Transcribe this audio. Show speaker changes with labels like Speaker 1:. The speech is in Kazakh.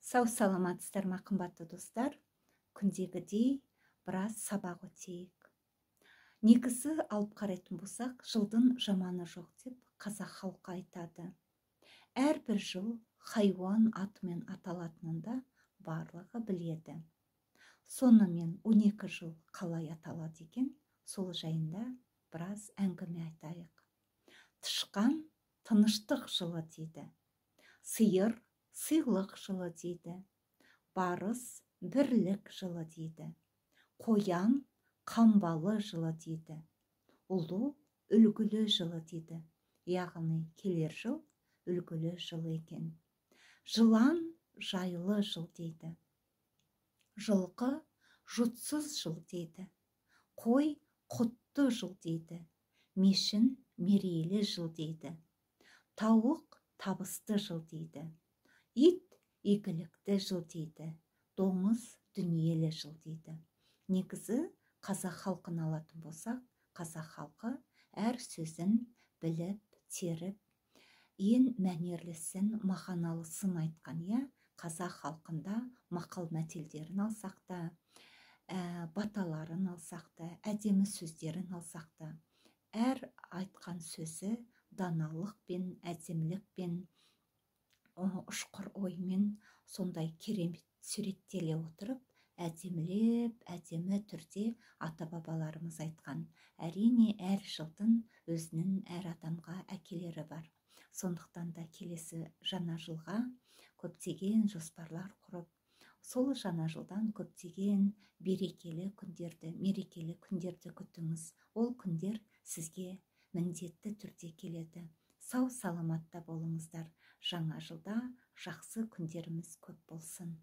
Speaker 1: Сау саламатсыздар ма, қымбатты достар. Күндегідей біраз сабақ өтейік. Негізі алып қарайтын болсақ, жылдың жаманы жоқ деп қазақ халқы айтады. Әрбір жыл хайуан атымен аталатынында барлығы біледі. Сонымен 12 жыл қалай аталады екен, сол жайында біраз әңгіме айтайық. Тышқан тыныштық жылы дейді. Сиыр сыйлық жылы дейді. Барыс бірлік жылы дейді. Қоян қамбалы жылы дейді. Ұлу үлгілі жылы дейді. Яғни келер жыл үлгілі жыл екен. Жылан жайлы жыл дейді. Жылқы жұтсыз жыл дейді. Қой құтты жыл дейді. Мешін мерейлі жыл дейді. Тауық табысты жыл дейді. Ит игілікті жыл дейді. Доңыз дүниелі жыл дейді. Негізі қазақ халқын алатын болсақ, қазақ халқы әр сөзін біліп, теріп, ең мәнерлісін, мағыналысын айтқан. Қазақ халқында мақал мәтелдерін алсақ та, баталарын алсақ та, әдемі сөздерін алсақ та, әр айтқан сөзі даналықпен, әдемілікпен, ұшқыр оймен сондай керемет суреттеле отырып, әдемілеп, әдемі түрде ата-бабаларымыз айтқан. Әрине, әр жылдың өзінің әр адамға әкелері бар. Сондықтан да келесі жаңа жылға көптеген жоспарлар құрып, сол жаңа жылдан көптеген берекелі күндерді, мерекелі күндерді күтіңіз. Ол күндер сізге міндетті түрде келеді. Сау саламатта болыңыздар. Жаңа жылда жақсы күндеріміз көп болсын.